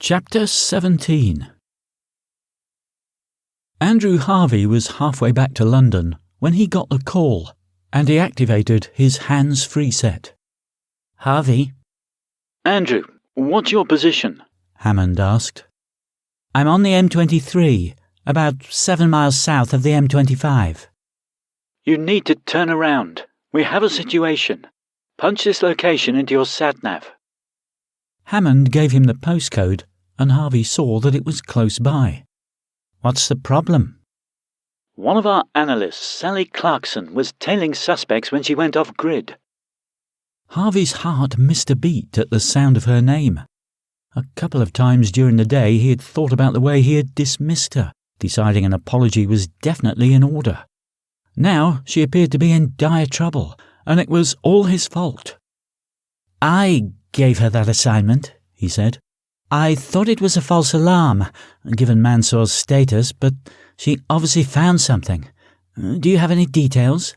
Chapter 17. Andrew Harvey was halfway back to London when he got the call, and he activated his hands-free set. "Harvey?" "Andrew, what's your position?" Hammond asked. "I'm on the M23, about 7 miles south of the M25. "You need to turn around. We have a situation. Punch this location into your sat-nav." Hammond gave him the postcode, and Harvey saw that it was close by. "What's the problem?" "One of our analysts, Sally Clarkson, was tailing suspects when she went off-grid." Harvey's heart missed a beat at the sound of her name. A couple of times during the day he had thought about the way he had dismissed her, deciding an apology was definitely in order. Now she appeared to be in dire trouble, and it was all his fault. "I gave her that assignment," he said. "I thought it was a false alarm, given Mansour's status, but she obviously found something. Do you have any details?"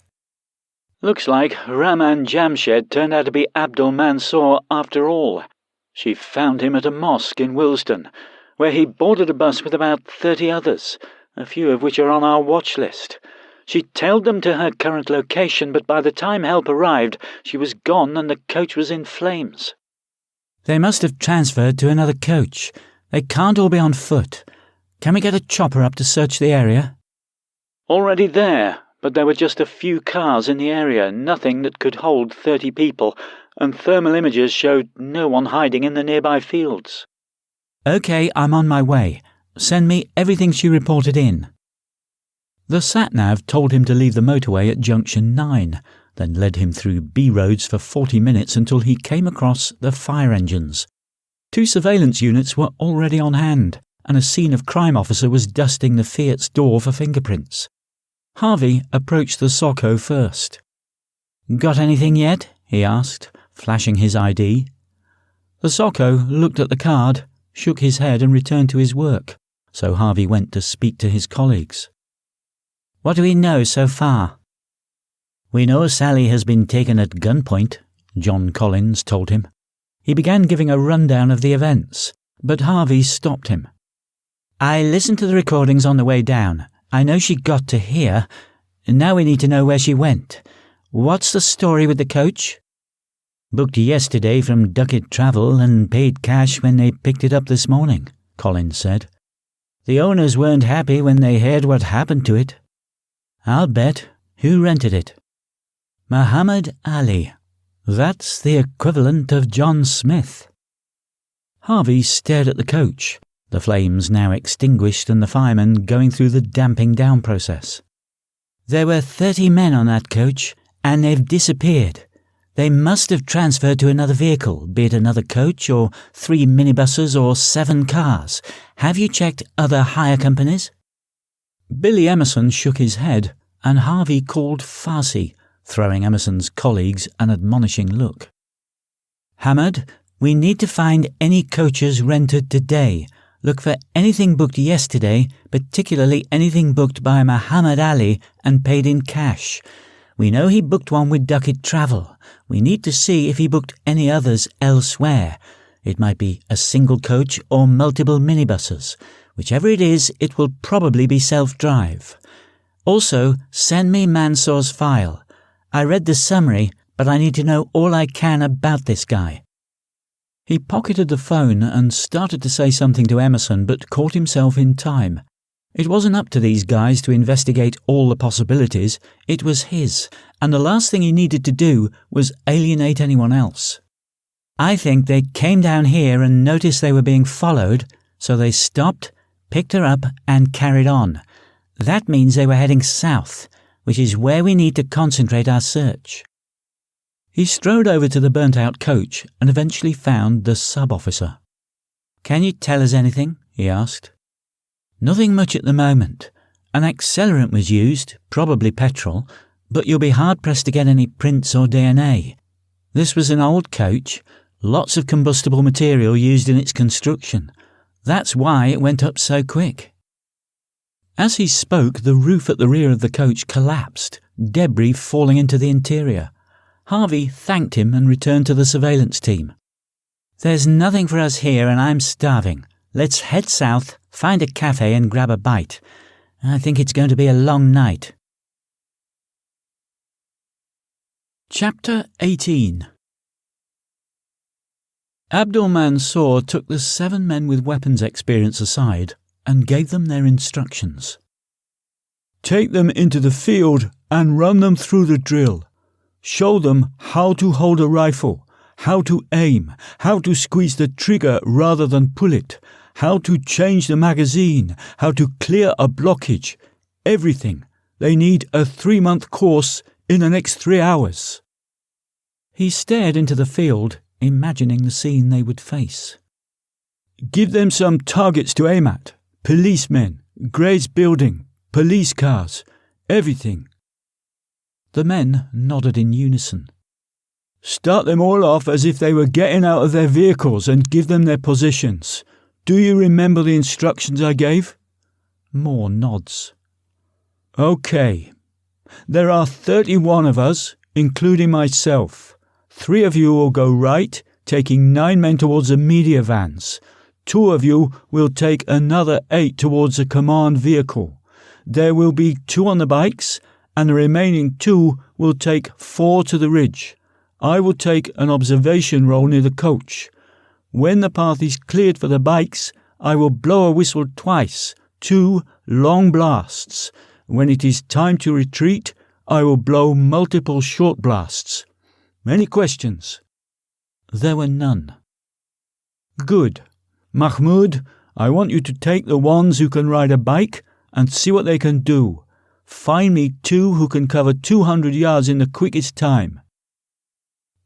"Looks like Rahman Jamshed turned out to be Abdul Mansour after all. She found him at a mosque in Willesden, where he boarded a bus with about 30 others, a few of which are on our watch list. She tailed them to her current location, but by the time help arrived, she was gone and the coach was in flames." "They must have transferred to another coach. They can't all be on foot. Can we get a chopper up to search the area?" "Already there, but there were just a few cars in the area, nothing that could hold 30 people, and thermal images showed no one hiding in the nearby fields." "OK, I'm on my way. Send me everything she reported in." The sat-nav told him to leave the motorway at junction 9, then led him through B roads for 40 minutes until he came across the fire engines. 2 surveillance units were already on hand, and a scene of crime officer was dusting the Fiat's door for fingerprints. Harvey approached the Socco first. "Got anything yet?" he asked, flashing his ID. The Socco looked at the card, shook his head and returned to his work, so Harvey went to speak to his colleagues. "What do we know so far?" "We know Sally has been taken at gunpoint," John Collins told him. He began giving a rundown of the events, but Harvey stopped him. "I listened to the recordings on the way down. I know she got to here. Now we need to know where she went. What's the story with the coach?" "Booked yesterday from Duckett Travel and paid cash when they picked it up this morning," Collins said. "The owners weren't happy when they heard what happened to it." "I'll bet. Who rented it?" "Muhammad Ali. That's the equivalent of John Smith." Harvey stared at the coach, the flames now extinguished and the firemen going through the damping down process. "There were 30 men on that coach, and they've disappeared. They must have transferred to another vehicle, be it another coach or 3 minibuses or 7 cars. Have you checked other hire companies?" Billy Emerson shook his head, and Harvey called Farsi, throwing Emerson's colleagues an admonishing look. "Hamad, we need to find any coaches rented today. Look for anything booked yesterday, particularly anything booked by Muhammad Ali and paid in cash. We know he booked one with Duckett Travel. We need to see if he booked any others elsewhere. It might be a single coach or multiple minibuses. Whichever it is, it will probably be self-drive. Also, send me Mansour's file. I read the summary, but I need to know all I can about this guy." He pocketed the phone and started to say something to Emerson, but caught himself in time. It wasn't up to these guys to investigate all the possibilities. It was his, and the last thing he needed to do was alienate anyone else. "I think they came down here and noticed they were being followed, so they stopped, picked her up and carried on. That means they were heading south, which is where we need to concentrate our search." He strode over to the burnt-out coach and eventually found the sub-officer. "Can you tell us anything?" he asked. "Nothing much at the moment. An accelerant was used, probably petrol, but you'll be hard-pressed to get any prints or DNA. This was an old coach, lots of combustible material used in its construction. That's why it went up so quick." As he spoke, the roof at the rear of the coach collapsed, debris falling into the interior. Harvey thanked him and returned to the surveillance team. "There's nothing for us here and I'm starving. Let's head south, find a cafe and grab a bite. I think it's going to be a long night. Chapter 18. Abdul Mansur took the 7 men with weapons experience aside and gave them their instructions. Take them into the field and run them through the drill. Show them how to hold a rifle, how to aim, how to squeeze the trigger rather than pull it, how to change the magazine, how to clear a blockage. Everything. They need a 3-month course in the next 3 hours. He stared into the field, imagining the scene they would face. Give them some targets to aim at. Policemen, Gray's building, police cars, everything. The men nodded in unison. Start them all off as if they were getting out of their vehicles and give them their positions. Do you remember the instructions I gave? More nods. OK. There are 31 of us, including myself. 3 of you will go right, taking 9 men towards the media vans. 2 of you will take another 8 towards the command vehicle. There will be 2 on the bikes, and the remaining 2 will take 4 to the ridge. I will take an observation role near the coach. When the path is cleared for the bikes, I will blow a whistle twice, 2 long blasts. When it is time to retreat, I will blow multiple short blasts. Any questions? There were none. Good. Mahmoud, I want you to take the ones who can ride a bike and see what they can do. Find me 2 who can cover 200 yards in the quickest time.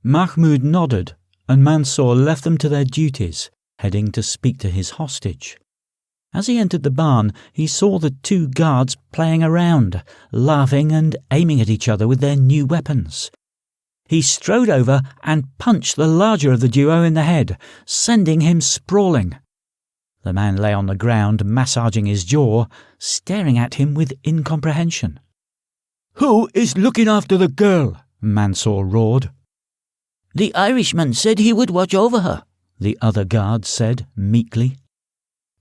Mahmoud nodded, and Mansour left them to their duties, heading to speak to his hostage. As he entered the barn, he saw the 2 guards playing around, laughing and aiming at each other with their new weapons. He strode over and punched the larger of the duo in the head, sending him sprawling. The man lay on the ground, massaging his jaw, staring at him with incomprehension. Who is looking after the girl? Mansour roared. The Irishman said he would watch over her, the other guard said meekly.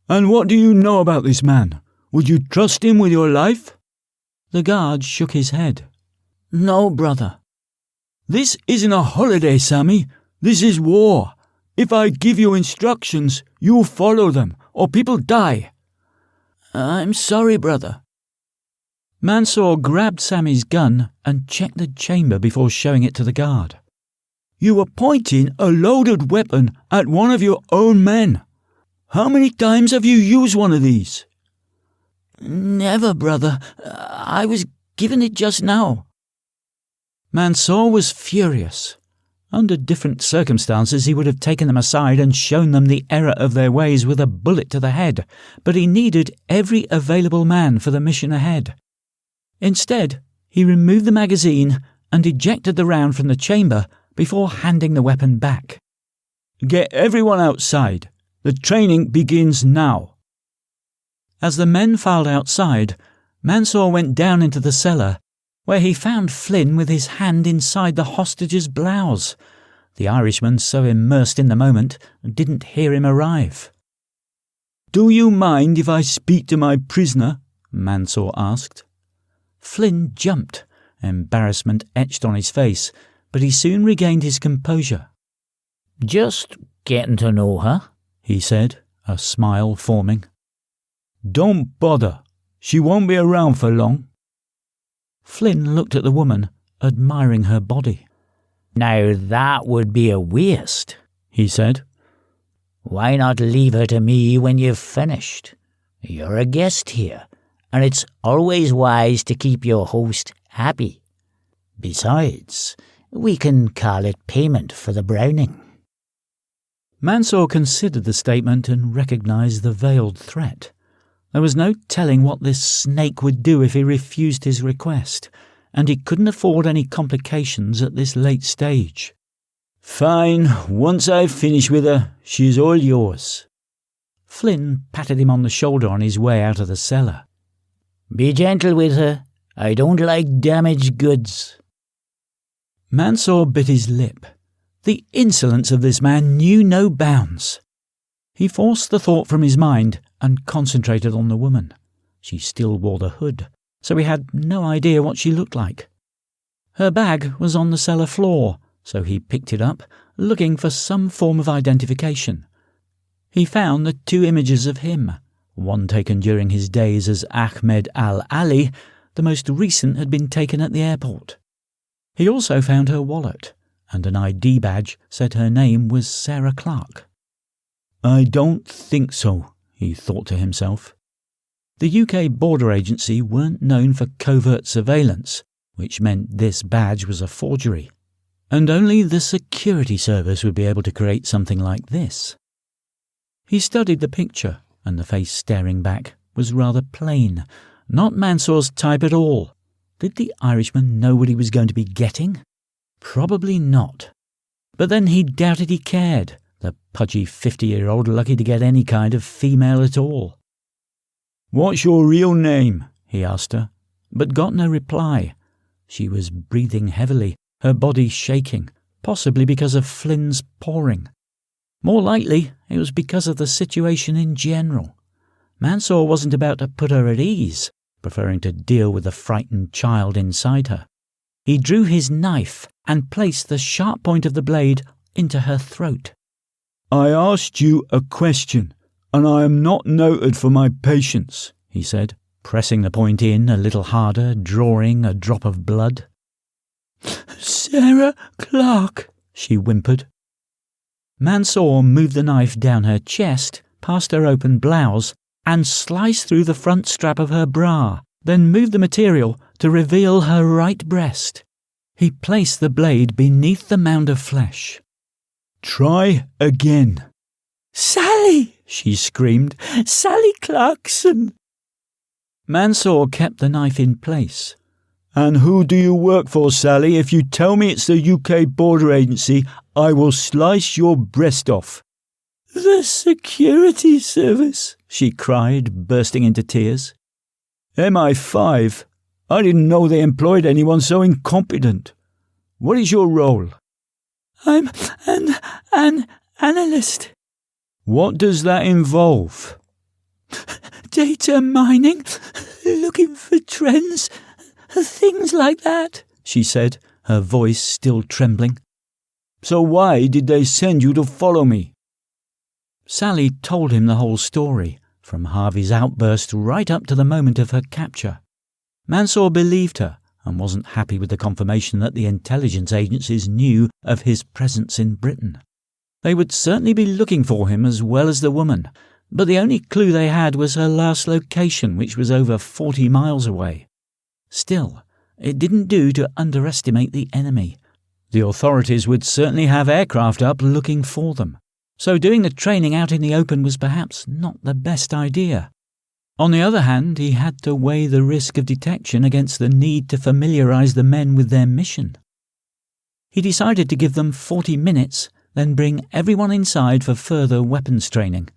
And what do you know about this man? Would you trust him with your life? The guard shook his head. No, brother. This isn't a holiday, Sammy. This is war. If I give you instructions, you follow them, or people die. I'm sorry, brother. Mansour grabbed Sammy's gun and checked the chamber before showing it to the guard. You were pointing a loaded weapon at one of your own men. How many times have you used one of these? Never, brother. I was given it just now. Mansour was furious. Under different circumstances he would have taken them aside and shown them the error of their ways with a bullet to the head, but he needed every available man for the mission ahead. Instead, he removed the magazine and ejected the round from the chamber before handing the weapon back. Get everyone outside. The training begins now. As the men filed outside, Mansour went down into the cellar, where he found Flynn with his hand inside the hostage's blouse. The Irishman, so immersed in the moment, didn't hear him arrive. Do you mind if I speak to my prisoner? Mansour asked. Flynn jumped, embarrassment etched on his face, but he soon regained his composure. Just getting to know her, he said, a smile forming. Don't bother. She won't be around for long. Flynn looked at the woman, admiring her body. Now that would be a waste, he said. Why not leave her to me when you've finished? You're a guest here, and it's always wise to keep your host happy. Besides, we can call it payment for the browning. Mansour considered the statement and recognised the veiled threat. There was no telling what this snake would do if he refused his request, and he couldn't afford any complications at this late stage. Fine, once I've finished with her, she's all yours. Flynn patted him on the shoulder on his way out of the cellar. Be gentle with her. I don't like damaged goods. Mansour bit his lip. The insolence of this man knew no bounds. He forced the thought from his mind and concentrated on the woman. She still wore the hood, so he had no idea what she looked like. Her bag was on the cellar floor, so he picked it up, looking for some form of identification. He found the 2 images of him, one taken during his days as Ahmed al-Ali. The most recent had been taken at the airport. He also found her wallet, and an ID badge said her name was Sarah Clark. "I don't think so," he thought to himself. The UK Border Agency weren't known for covert surveillance, which meant this badge was a forgery. And only the security service would be able to create something like this. He studied the picture, and the face staring back was rather plain, not Mansour's type at all. Did the Irishman know what he was going to be getting? Probably not. But then he doubted he cared, the pudgy 50-year-old lucky to get any kind of female at all. "What's your real name?" he asked her, but got no reply. She was breathing heavily, her body shaking, possibly because of Flynn's pouring. More likely, it was because of the situation in general. Mansour wasn't about to put her at ease, preferring to deal with the frightened child inside her. He drew his knife and placed the sharp point of the blade into her throat. "I asked you a question, and I am not noted for my patience," he said, pressing the point in a little harder, drawing a drop of blood. "Sarah Clark," she whimpered. Mansour moved the knife down her chest, past her open blouse, and sliced through the front strap of her bra, then moved the material to reveal her right breast. He placed the blade beneath the mound of flesh. "Try again." "Sally!" she screamed. "Sally Clarkson!" Mansour kept the knife in place. "And who do you work for, Sally? If you tell me it's the UK Border Agency, I will slice your breast off." "The security service," she cried, bursting into tears. "MI5? I didn't know they employed anyone so incompetent. What is your role?" "I'm an analyst." "What does that involve?" "Data mining, looking for trends, things like that," she said, her voice still trembling. "So why did they send you to follow me?" Sally told him the whole story, from Harvey's outburst right up to the moment of her capture. Mansour believed her and wasn't happy with the confirmation that the intelligence agencies knew of his presence in Britain. They would certainly be looking for him as well as the woman, but the only clue they had was her last location, which was over 40 miles away. Still, it didn't do to underestimate the enemy. The authorities would certainly have aircraft up looking for them, so doing the training out in the open was perhaps not the best idea. On the other hand, he had to weigh the risk of detection against the need to familiarise the men with their mission. He decided to give them 40 minutes, then bring everyone inside for further weapons training.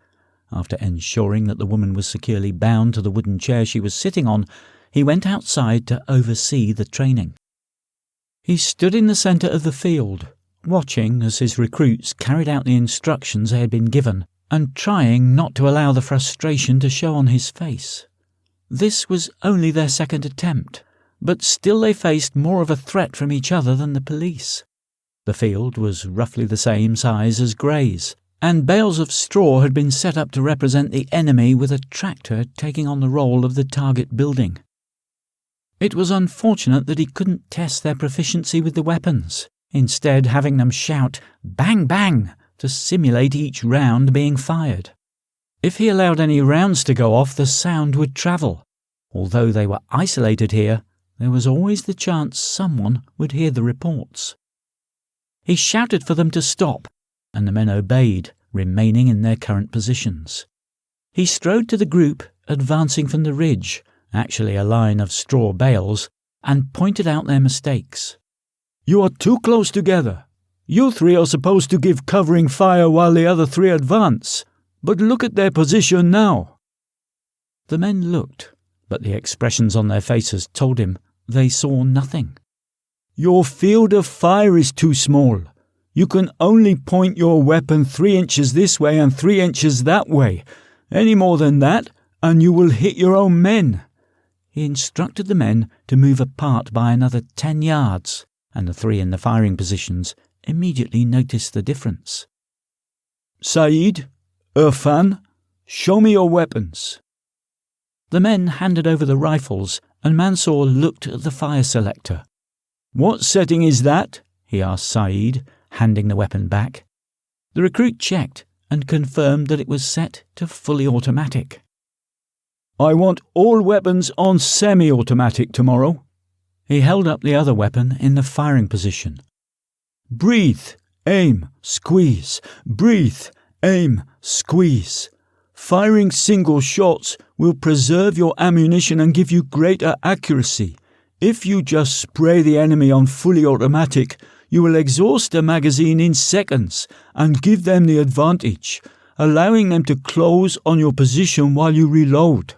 After ensuring that the woman was securely bound to the wooden chair she was sitting on, he went outside to oversee the training. He stood in the centre of the field, watching as his recruits carried out the instructions they had been given, and trying not to allow the frustration to show on his face. This was only their second attempt, but still they faced more of a threat from each other than the police. The field was roughly the same size as Gray's, and bales of straw had been set up to represent the enemy, with a tractor taking on the role of the target building. It was unfortunate that he couldn't test their proficiency with the weapons, instead having them shout "bang bang" to simulate each round being fired. If he allowed any rounds to go off, the sound would travel. Although they were isolated here, there was always the chance someone would hear the reports. He shouted for them to stop, and the men obeyed, remaining in their current positions. He strode to the group advancing from the ridge, actually a line of straw bales, and pointed out their mistakes. "You are too close together. You three are supposed to give covering fire while the other three advance, but look at their position now." The men looked, but the expressions on their faces told him they saw nothing. "Your field of fire is too small. You can only point your weapon 3 inches this way and 3 inches that way. Any more than that, and you will hit your own men." He instructed the men to move apart by another 10 yards, and the 3 in the firing positions immediately noticed the difference. "Saeed, Irfan, show me your weapons." The men handed over the rifles, and Mansour looked at the fire selector. "What setting is that?" he asked Saeed, handing the weapon back. The recruit checked and confirmed that it was set to fully automatic. "I want all weapons on semi-automatic tomorrow." He held up the other weapon in the firing position. "Breathe, aim, squeeze. Breathe, aim, squeeze. Firing single shots will preserve your ammunition and give you greater accuracy. If you just spray the enemy on fully automatic, you will exhaust a magazine in seconds and give them the advantage, allowing them to close on your position while you reload."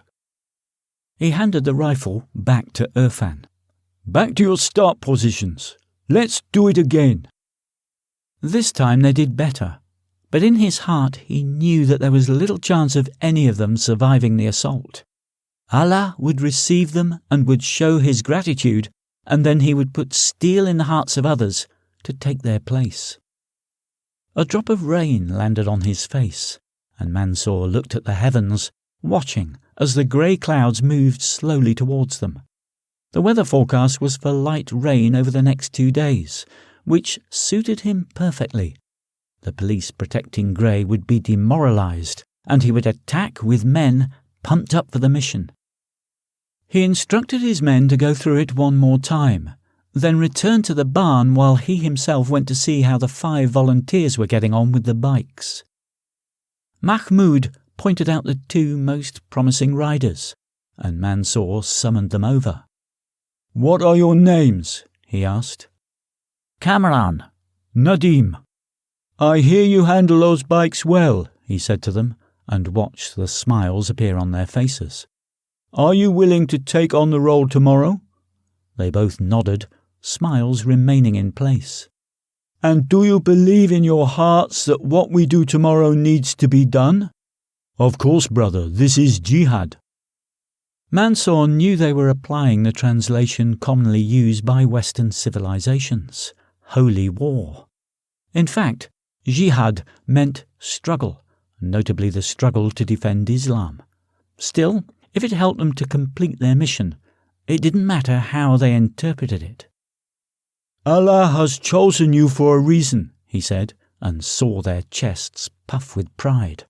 He handed the rifle back to Irfan. "Back to your start positions. Let's do it again." This time they did better, but in his heart he knew that there was little chance of any of them surviving the assault. Allah would receive them and would show his gratitude, and then he would put steel in the hearts of others to take their place. A drop of rain landed on his face, and Mansour looked at the heavens, watching as the grey clouds moved slowly towards them. The weather forecast was for light rain over the next 2 days, which suited him perfectly. The police protecting Grey would be demoralised, and he would attack with men pumped up for the mission. He instructed his men to go through it one more time, then returned to the barn while he himself went to see how the 5 volunteers were getting on with the bikes. Mahmoud pointed out the 2 most promising riders, and Mansour summoned them over. "What are your names?" he asked. "Kamran." "Nadim. I hear you handle those bikes well," he said to them, and watched the smiles appear on their faces. "Are you willing to take on the role tomorrow?" They both nodded, smiles remaining in place. "And do you believe in your hearts that what we do tomorrow needs to be done?" "Of course, brother, this is jihad." Mansour knew they were applying the translation commonly used by Western civilizations, holy war. In fact, jihad meant struggle, notably the struggle to defend Islam. Still, if it helped them to complete their mission, it didn't matter how they interpreted it. "Allah has chosen you for a reason," he said, and saw their chests puff with pride.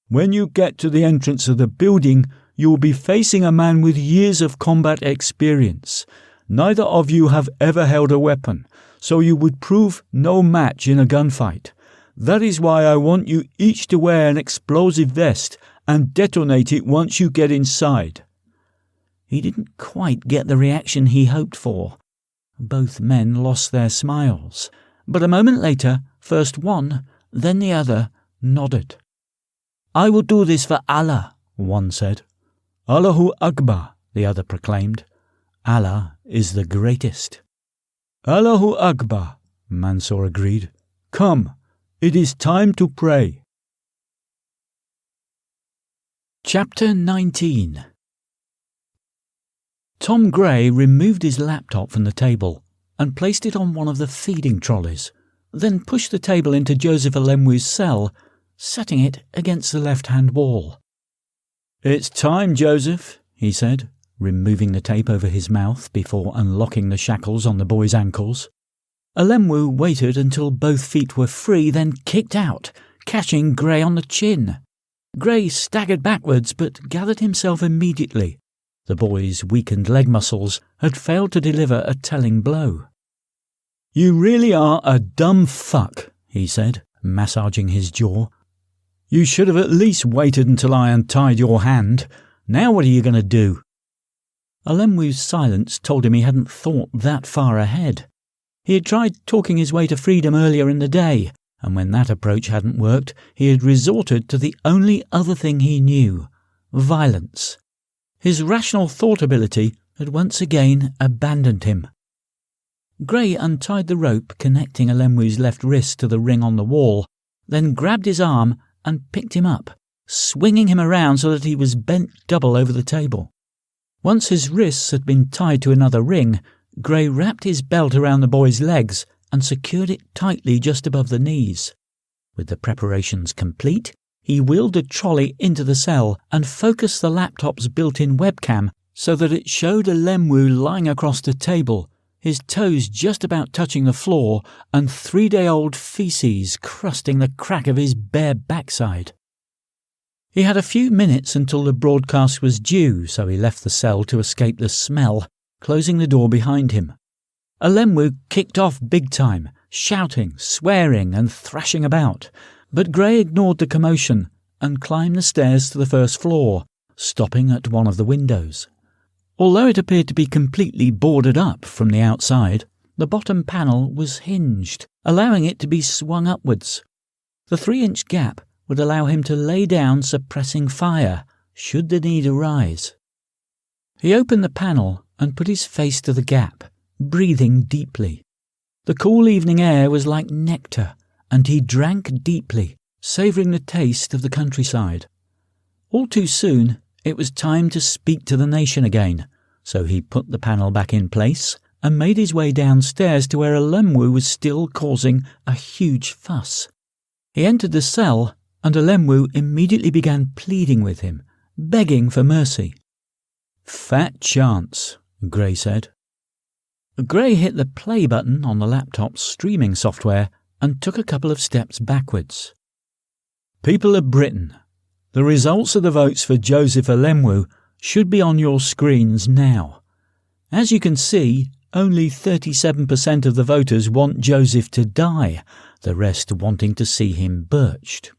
"When you get to the entrance of the building, you will be facing a man with years of combat experience. Neither of you have ever held a weapon, so you would prove no match in a gunfight. That is why I want you each to wear an explosive vest and detonate it once you get inside." He didn't quite get the reaction he hoped for. Both men lost their smiles, but a moment later, first one, then the other, nodded. "I will do this for Allah," one said. "Allahu Akbar," the other proclaimed. Allah is the greatest. "Allahu Akbar," Mansour agreed. "Come, it is time to pray." Chapter 19. Tom Gray removed his laptop from the table and placed it on one of the feeding trolleys, then pushed the table into Joseph Alemwu's cell, setting it against the left-hand wall. "It's time, Joseph," he said, removing the tape over his mouth before unlocking the shackles on the boy's ankles. Alemwu waited until both feet were free, then kicked out, catching Gray on the chin. Gray staggered backwards but gathered himself immediately. The boy's weakened leg muscles had failed to deliver a telling blow. "You really are a dumb fuck," he said, massaging his jaw. "You should have at least waited until I untied your hand. Now what are you going to do?" Alemwu's silence told him he hadn't thought that far ahead. He had tried talking his way to freedom earlier in the day, and when that approach hadn't worked, he had resorted to the only other thing he knew, violence. His rational thought ability had once again abandoned him. Gray untied the rope connecting Alemwu's left wrist to the ring on the wall, then grabbed his arm and picked him up, swinging him around so that he was bent double over the table. Once his wrists had been tied to another ring, Gray wrapped his belt around the boy's legs and secured it tightly just above the knees. With the preparations complete, he wheeled the trolley into the cell and focused the laptop's built-in webcam so that it showed Alemwu lying across the table, his toes just about touching the floor and 3-day-old feces crusting the crack of his bare backside. He had a few minutes until the broadcast was due, so he left the cell to escape the smell, closing the door behind him. Alemwu kicked off big time, shouting, swearing and thrashing about, but Gray ignored the commotion and climbed the stairs to the first floor, stopping at one of the windows. Although it appeared to be completely boarded up from the outside, the bottom panel was hinged, allowing it to be swung upwards. The 3-inch gap would allow him to lay down suppressing fire, should the need arise. He opened the panel and put his face to the gap, breathing deeply. The cool evening air was like nectar, and he drank deeply, savouring the taste of the countryside. All too soon, it was time to speak to the nation again, so he put the panel back in place and made his way downstairs to where Alemwu was still causing a huge fuss. He entered the cell, and Alemwu immediately began pleading with him, begging for mercy. "Fat chance," Gray said. Gray hit the play button on the laptop's streaming software and took a couple of steps backwards. "People of Britain, the results of the votes for Joseph Alemwu should be on your screens now. As you can see, only 37% of the voters want Joseph to die, the rest wanting to see him birched.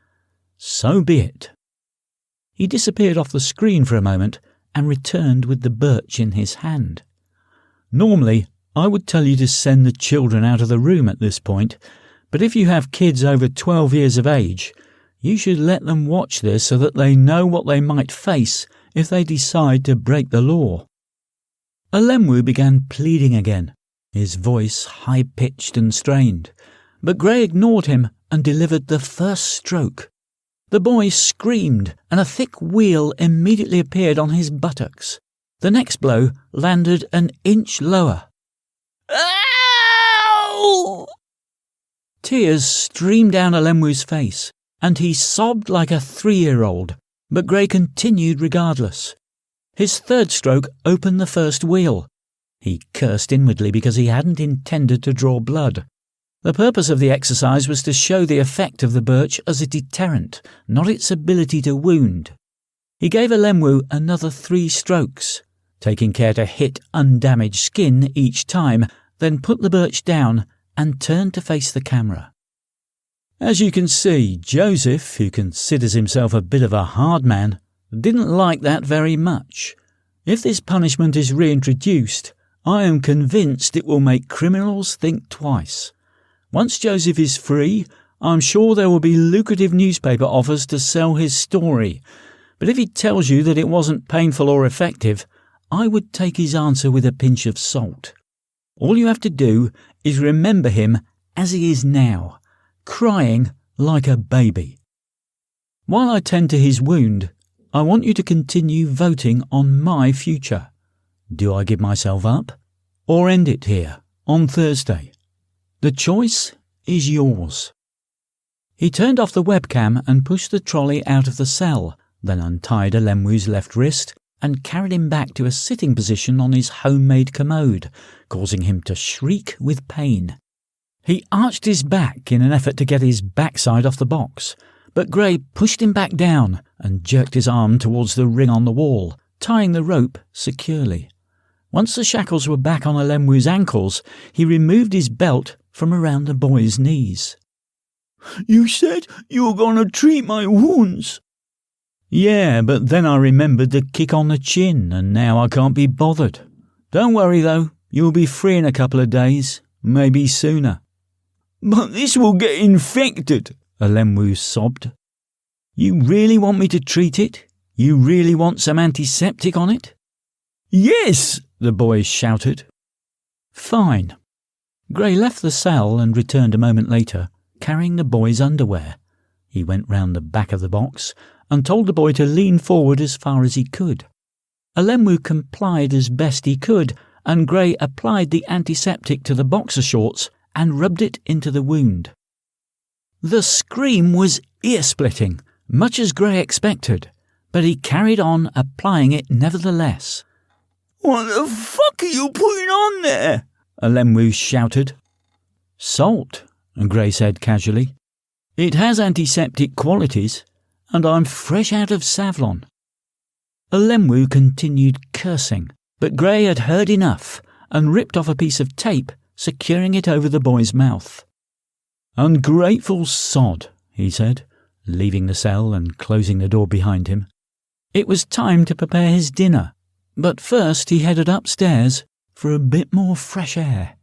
So be it." He disappeared off the screen for a moment and returned with the birch in his hand. "Normally, I would tell you to send the children out of the room at this point, but if you have kids over 12 years of age, you should let them watch this so that they know what they might face if they decide to break the law." Alemwu began pleading again, his voice high-pitched and strained, but Gray ignored him and delivered the first stroke. The boy screamed, and a thick wheal immediately appeared on his buttocks. The next blow landed an inch lower. Ow! Tears streamed down Alemwu's face, and he sobbed like a 3-year-old, but Gray continued regardless. His third stroke opened the first wheel. He cursed inwardly because he hadn't intended to draw blood. The purpose of the exercise was to show the effect of the birch as a deterrent, not its ability to wound. He gave Alemwu another 3 strokes, taking care to hit undamaged skin each time, then put the birch down and turned to face the camera. As you can see, Joseph, who considers himself a bit of a hard man, didn't like that very much. If this punishment is reintroduced, I am convinced it will make criminals think twice. Once Joseph is free, I'm sure there will be lucrative newspaper offers to sell his story. But if he tells you that it wasn't painful or effective, I would take his answer with a pinch of salt. All you have to do is remember him as he is now, crying like a baby. While I tend to his wound, I want you to continue voting on my future. Do I give myself up, or end it here, on Thursday? The choice is yours." He turned off the webcam and pushed the trolley out of the cell, then untied Alemwu's left wrist and carried him back to a sitting position on his homemade commode, causing him to shriek with pain. He arched his back in an effort to get his backside off the box, but Gray pushed him back down and jerked his arm towards the ring on the wall, tying the rope securely. Once the shackles were back on Alemwu's ankles, he removed his belt from around the boy's knees. "You said you were going to treat my wounds." "Yeah, but then I remembered the kick on the chin, and now I can't be bothered. Don't worry, though. You'll be free in a couple of days, maybe sooner." "But this will get infected," Alemwu sobbed. "You really want me to treat it? You really want some antiseptic on it?" "Yes," the boy shouted. "Fine. Gray left the cell and returned a moment later, carrying the boy's underwear. He went round the back of the box and told the boy to lean forward as far as he could. Alenwu complied as best he could, and Gray applied the antiseptic to the boxer shorts and rubbed it into the wound. The scream was ear-splitting, much as Gray expected, but he carried on applying it nevertheless. "What the fuck are you putting on there?" Alenwu shouted. "Salt," Gray said casually. "It has antiseptic qualities, and I'm fresh out of Savlon." Alenwu continued cursing, but Gray had heard enough and ripped off a piece of tape, securing it over the boy's mouth. "Ungrateful sod," he said, leaving the cell and closing the door behind him. It was time to prepare his dinner, but first he headed upstairs for a bit more fresh air.